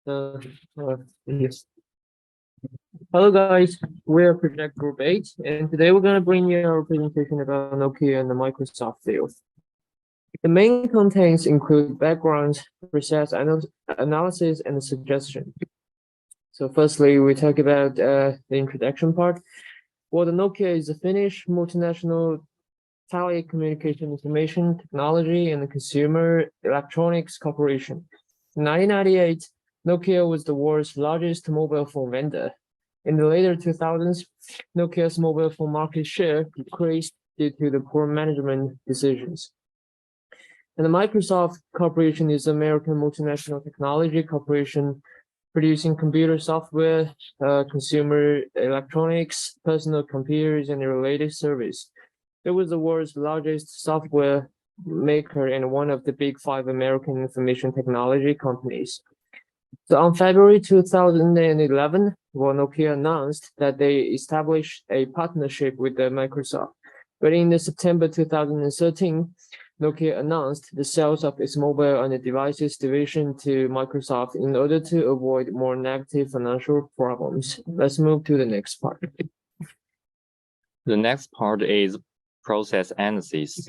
Uh, yes. Hello guys, we're Project Group 8, and today we're going to bring you our presentation about Nokia and the Microsoft deal. The main contents include background, process analysis, and suggestion. So firstly, we talk about the introduction part. Well, the Nokia is a Finnish multinational telecommunication information technology and consumer electronics corporation. In 1998, Nokia was the world's largest mobile phone vendor. In the later 2000s, Nokia's mobile phone market share decreased due to the poor management decisions. And the Microsoft Corporation is an American multinational technology corporation producing computer software, consumer electronics, personal computers, and related service. It was the world's largest software maker and one of the big five American information technology companies. So on February 2011, Nokia announced that they established a partnership with Microsoft. But in September 2013, Nokia announced the sales of its mobile and devices division to Microsoft in order to avoid more negative financial problems. Let's move to the next part. The next part is process analysis.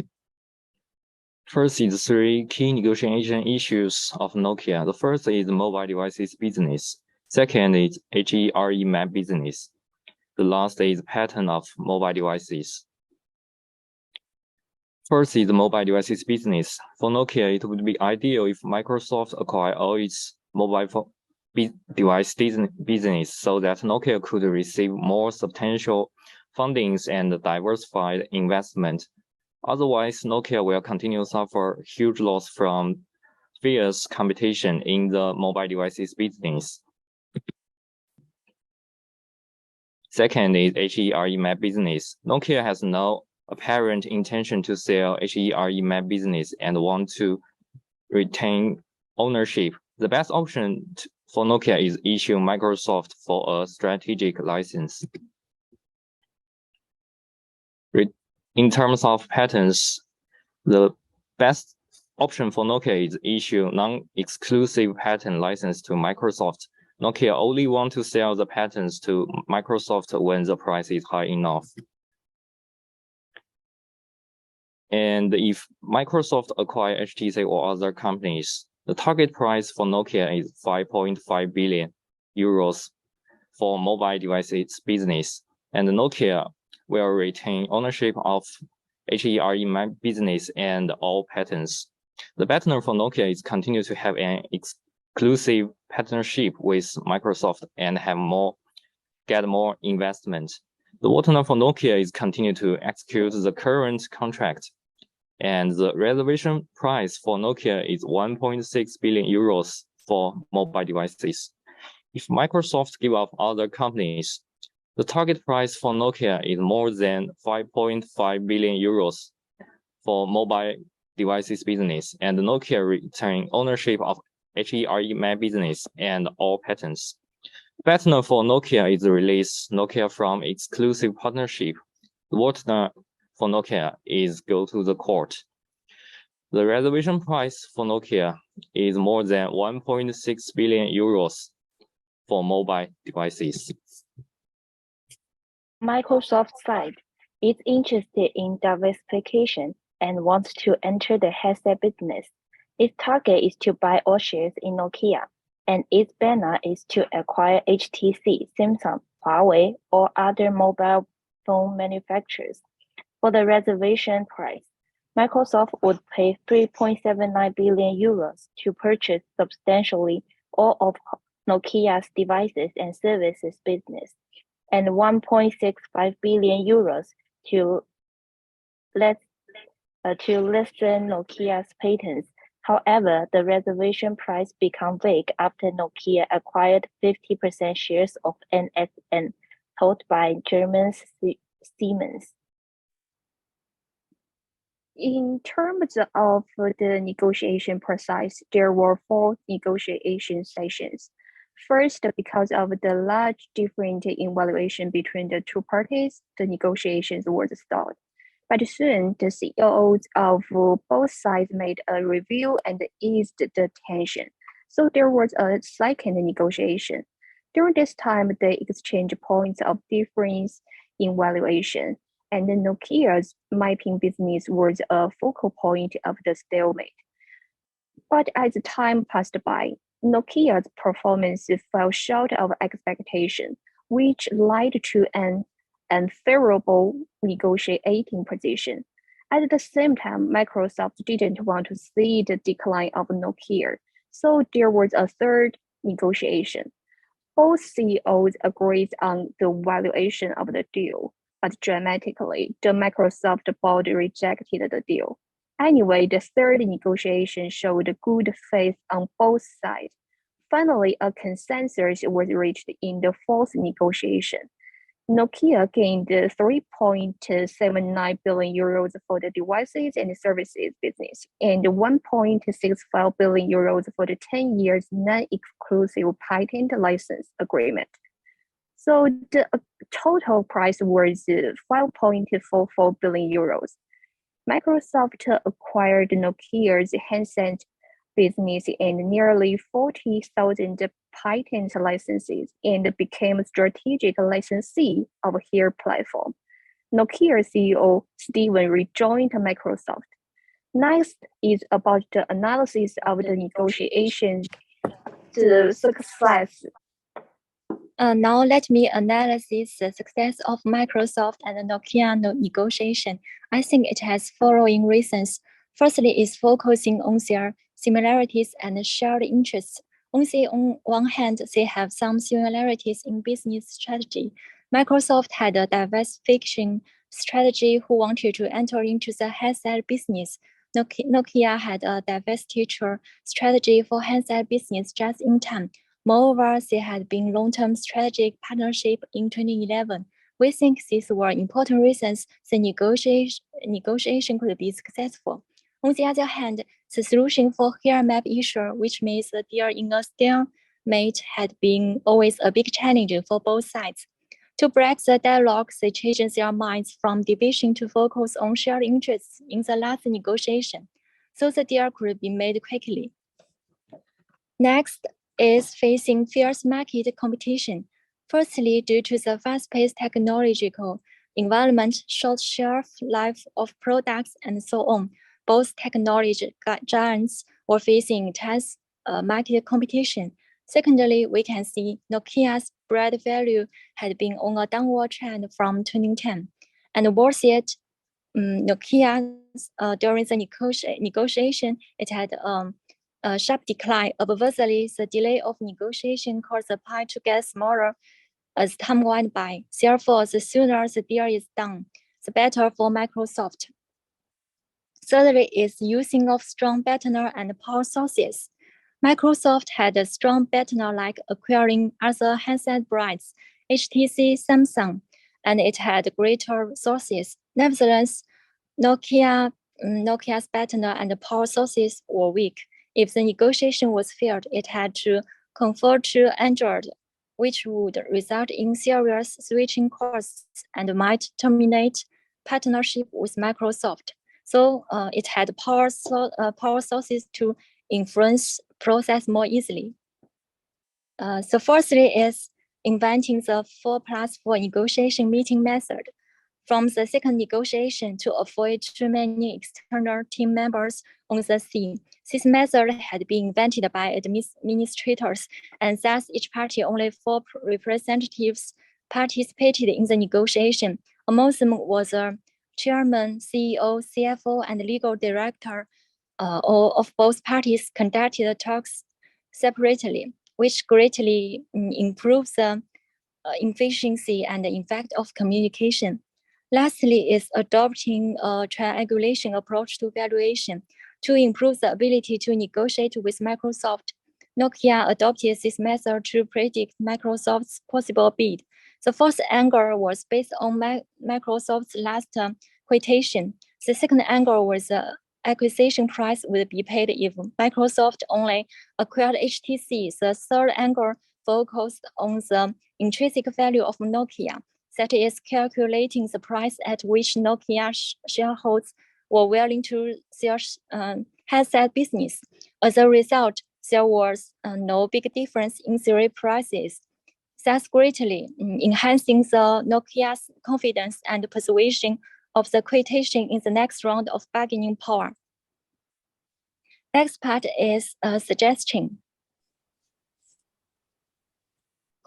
First is three key negotiation issues of Nokia. The first is mobile devices business. Second is HERE map business. The last is pattern of mobile devices. First is the mobile devices business. For Nokia, it would be ideal if Microsoft acquired all its mobile device business so that Nokia could receive more substantial fundings and diversified investment. Otherwise, Nokia will continue to suffer huge loss from fierce competition in the mobile devices business. Second is HERE map business. Nokia has no apparent intention to sell HERE map business and want to retain ownership. The best option for Nokia is issue Microsoft for a strategic license. In terms of patents, the best option for Nokia is issue non-exclusive patent license to Microsoft. Nokia only want to sell the patents to Microsoft when the price is high enough. And if Microsoft acquire HTC or other companies, the target price for Nokia is 5.5 billion euros for mobile devices business, and Nokia will retain ownership of HERE business and all patents. The better for Nokia is continue to have an exclusive partnership with Microsoft and get more investment. The better for Nokia is continue to execute the current contract, and the reservation price for Nokia is 1.6 billion euros for mobile devices. If Microsoft give up other companies, the target price for Nokia is more than 5.5 billion euros for mobile devices business, and Nokia retain ownership of HERE map business and all patents. Better for Nokia is release Nokia from exclusive partnership. What for Nokia is go to the court. The reservation price for Nokia is more than 1.6 billion euros for mobile devices. Microsoft side is interested in diversification and wants to enter the headset business. Its target is to buy all shares in Nokia, and its banner is to acquire HTC, Samsung, Huawei, or other mobile phone manufacturers. For the reservation price, Microsoft would pay 3.79 billion euros to purchase substantially all of Nokia's devices and services business, and 1.65 billion euros to listen Nokia's patents. However, the reservation price became vague after Nokia acquired 50% shares of NSN held by German Siemens. In terms of the negotiation process, there were 4 negotiation sessions. First, because of the large difference in valuation between the two parties, the negotiations were stalled. But soon, the CEOs of both sides made a review and eased the tension. So there was a second negotiation. During this time, they exchanged points of difference in valuation, and Nokia's mapping business was a focal point of the stalemate. But as time passed by, Nokia's performance fell short of expectation, which led to an unfavorable negotiating position. At the same time, Microsoft didn't want to see the decline of Nokia, so there was a third negotiation. Both CEOs agreed on the valuation of the deal, but dramatically, the Microsoft board rejected the deal. Anyway, the third negotiation showed good faith on both sides. Finally, a consensus was reached in the fourth negotiation. Nokia gained 3.79 billion euros for the devices and services business and 1.65 billion euros for the 10 years non-exclusive patent license agreement. So the total price was 5.44 billion euros. Microsoft acquired Nokia's handset business and nearly 40,000 patent licenses and became a strategic licensee of their platform. Nokia CEO Steven rejoined Microsoft. Next is about the analysis of the negotiations to success. Now let me analyze the success of Microsoft and Nokia negotiation. I think it has following reasons. Firstly, is focusing on their similarities and shared interests. On one hand, they have some similarities in business strategy. Microsoft had a diversification strategy who wanted to enter into the handset business. Nokia had a divestiture strategy for handset business just in time. Moreover, they had been long-term strategic partnership in 2011. We think these were important reasons the negotiation could be successful. On the other hand, the solution for hair map issue, which means the deal in a stalemate, had been always a big challenge for both sides. To break the dialogue, they changed their minds from division to focus on shared interests in the last negotiation, so the deal could be made quickly. Next is facing fierce market competition. Firstly, due to the fast-paced technological environment, short shelf life of products, and so on, both technology giants were facing intense market competition. Secondly, we can see Nokia's brand value had been on a downward trend from 2010. And worse yet, Nokia, during the negotiation, it had a sharp decline. Obviously, the delay of negotiation caused the pie to get smaller as time went by. Therefore, the sooner the deal is done, the better for Microsoft. Thirdly is using of strong partner and power sources. Microsoft had a strong partner like acquiring other handset brands, HTC, Samsung, and it had greater resources. Nevertheless, Nokia's partner and power sources were weak. If the negotiation was failed, it had to convert to Android, which would result in serious switching costs and might terminate partnership with Microsoft. So it had power sources to influence process more easily. So firstly is inventing the 4+4 negotiation meeting method. From the second negotiation to avoid too many external team members on the scene, this method had been invented by administrators, and thus each party only 4 representatives participated in the negotiation. Among them was a chairman, CEO, CFO, and legal director. All of both parties conducted talks separately, which greatly improves the efficiency and the effect of communication. Lastly is adopting a triangulation approach to valuation to improve the ability to negotiate with Microsoft. Nokia adopted this method to predict Microsoft's possible bid. The first angle was based on Microsoft's last quotation. The second angle was the acquisition price would be paid if Microsoft only acquired HTC. The third angle focused on the intrinsic value of Nokia, that is calculating the price at which Nokia shareholders were willing to sell handset business. As a result, there was no big difference in series prices, thus greatly enhancing the Nokia's confidence and persuasion of the quotation in the next round of bargaining power. Next part is a suggestion.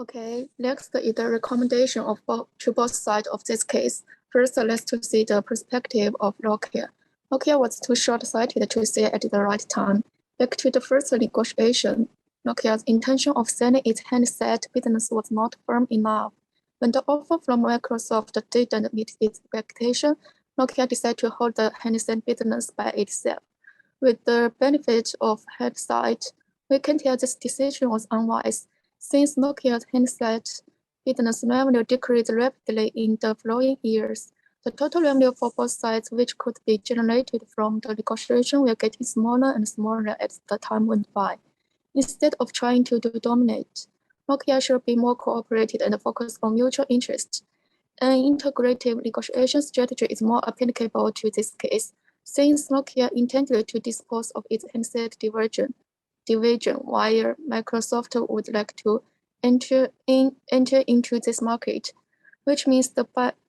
Okay, next is the recommendation to both sides of this case. First, let's to see the perspective of Nokia. Nokia was too short-sighted to see at the right time. Back to the first negotiation, Nokia's intention of selling its handset business was not firm enough. When the offer from Microsoft didn't meet its expectation, Nokia decided to hold the handset business by itself. With the benefit of hindsight, we can tell this decision was unwise, since Nokia's handset business revenue decreased rapidly in the following years. The total revenue for both sides, which could be generated from the negotiation, will get smaller and smaller as the time went by. Instead of trying to dominate, Nokia should be more cooperative and focus on mutual interests. An integrative negotiation strategy is more applicable to this case, since Nokia intended to dispose of its handset division, while Microsoft would like to enter into this market, which means the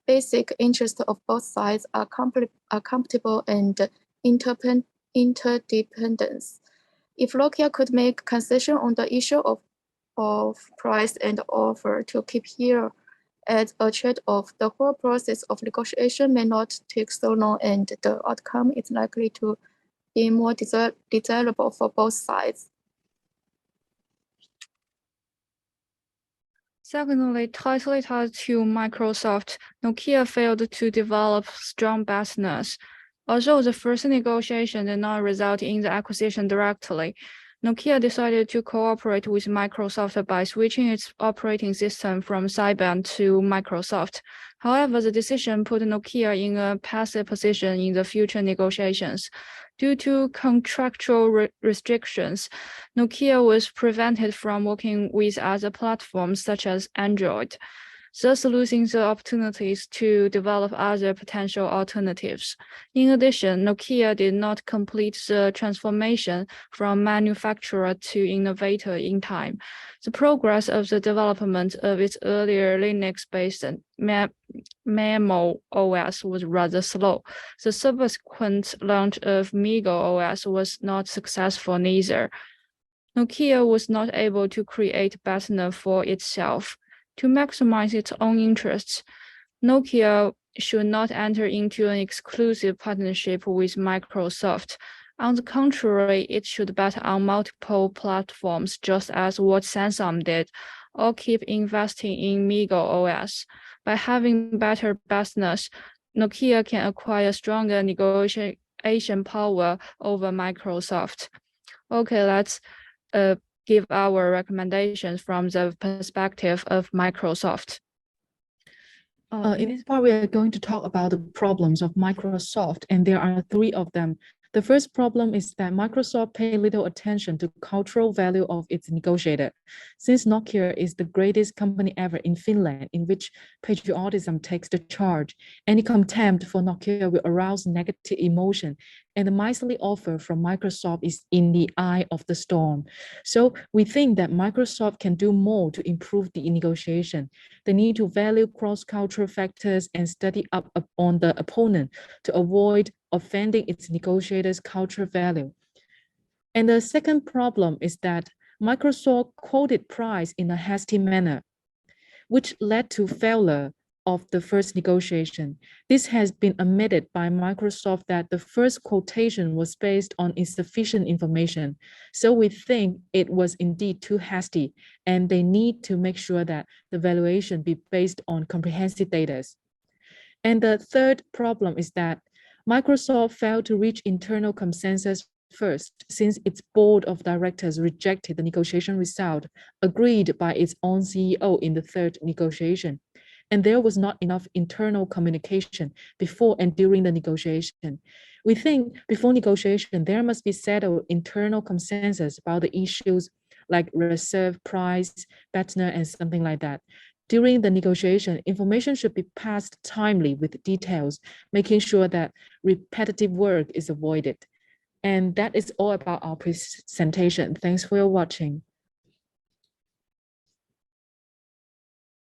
basic interests of both sides are compatible and interdependence. If Nokia could make concession on the issue of price and offer to keep here as a trade-off, the whole process of negotiation may not take so long, and the outcome is likely to be more desirable for both sides. Secondly, tightly tied to Microsoft, Nokia failed to develop strong business. Although the first negotiation did not result in the acquisition directly, Nokia decided to cooperate with Microsoft by switching its operating system from Symbian to Microsoft. However, the decision put Nokia in a passive position in the future negotiations. Due to contractual restrictions, Nokia was prevented from working with other platforms such as Android, thus losing the opportunities to develop other potential alternatives. In addition, Nokia did not complete the transformation from manufacturer to innovator in time. The progress of the development of its earlier Linux-based Memo OS was rather slow. The subsequent launch of MeeGo OS was not successful neither. Nokia was not able to create partner for itself. To maximize its own interests, Nokia should not enter into an exclusive partnership with Microsoft. On the contrary, it should bet on multiple platforms, just as what Samsung did, or keep investing in MeeGo OS. By having better partners, Nokia can acquire stronger negotiation power over Microsoft. Okay, let's give our recommendations from the perspective of Microsoft. In this part, we are going to talk about the problems of Microsoft, and there are 3 of them. The first problem is that Microsoft paid little attention to cultural value of its negotiator. Since Nokia is the greatest company ever in Finland, in which patriotism takes the charge, any contempt for Nokia will arouse negative emotion, and the miserly offer from Microsoft is in the eye of the storm. So we think that Microsoft can do more to improve the negotiation. They need to value cross-cultural factors and study up on the opponent to avoid offending its negotiators' cultural value. And the second problem is that Microsoft quoted price in a hasty manner, which led to failure of the first negotiation. This has been admitted by Microsoft that the first quotation was based on insufficient information. So we think it was indeed too hasty, and they need to make sure that the valuation be based on comprehensive data. And the third problem is that Microsoft failed to reach internal consensus first, since its board of directors rejected the negotiation result agreed by its own CEO in the third negotiation. And there was not enough internal communication before and during the negotiation. We think before negotiation, there must be settled internal consensus about the issues like reserve price, partner, and something like that. During the negotiation, information should be passed timely with details, making sure that repetitive work is avoided. And that is all about our presentation. Thanks for your watching.